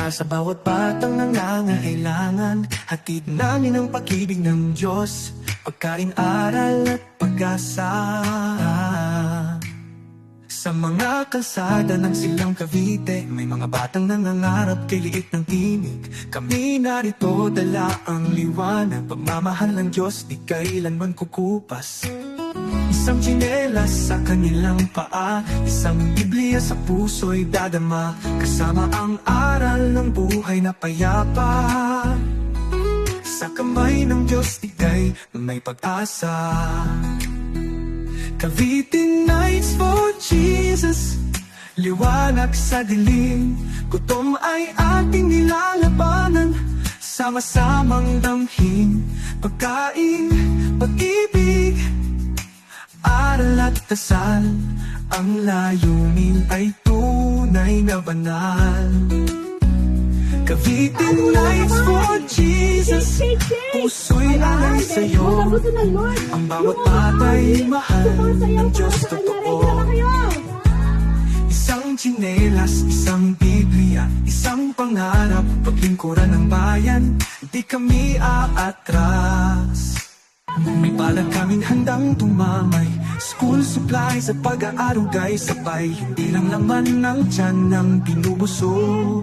Para sa bawat batang nangangailangan, hatid namin ang pag-ibig ng Diyos, pagkain, aral at pag-asa. Sa mga kalsada ng Silang Cavite, may mga batang nangangarap kay liit ng tinig. Kami narito, dala ang liwanag, pagmamahal ng Diyos di kailanman kukupas. Isang tsinelas sa kanilang paa, isang Biblia sa puso'y dadama, kasama ang aral ng buhay na payapa. Sa kamay ng Diyos ika'y may pag-asa. Cavite Nights for Jesus, liwanag sa dilim, gutom ay ating nilalabanan, sama-samang damhin, pagkain, pag-ibig, aral at dasal, ang layunin ay tunay na banal. Cavite Nights for Jesus, puso'y alay sa'yo, ang bawat bata'y mahal ng Diyos totoo. Isang tsinelas, isang Biblia, isang pangarap, paglingkuran ng bayan, di kami aatras. May palad kaming handang tumamay, school supplies at pag-aarugay sabay, hindi lang laman ng tiyan ng binubusog,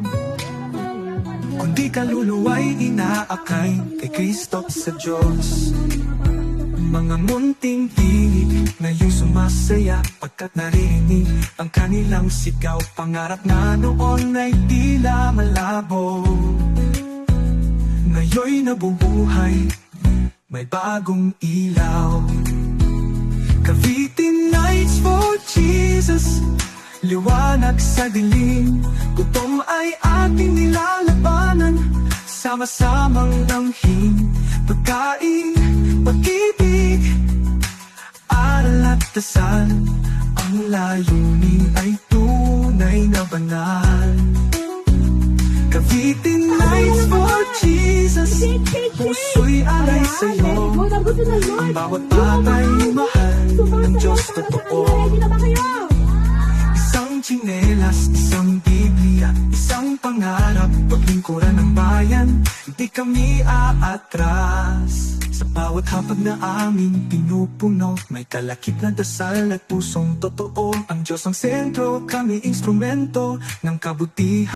kundi kaluluwa'y inaakay kay Kristo't sa Diyos. Mga munting tinig na yung sumasaya pagkat narinig ang kanilang sigaw, pangarap na noon ay tila malabo, ngayon'y nabubuhay, may bagong ilaw. Cavite Nights for Jesus, liwanag sa dilim, gutom ay ating nilalabanan, sama-samang damhin, pagkain, pag-ibig, aral at dasal, ang layunin ay tunay na banal. Cavite Nights for Jesus, puso'y alay sa'yo, ang bawat bata'y mahal ng Diyos totoo. Isang tsinelas, isang Biblia, isang pangarap, paglingkuran ng bayan, di kami aatras. Sa bawat hapag na aming pinupuno, may kalakip na dasal at pusong totoo. Ang Diyos ang sentro, kami instrumento ng kabutihan.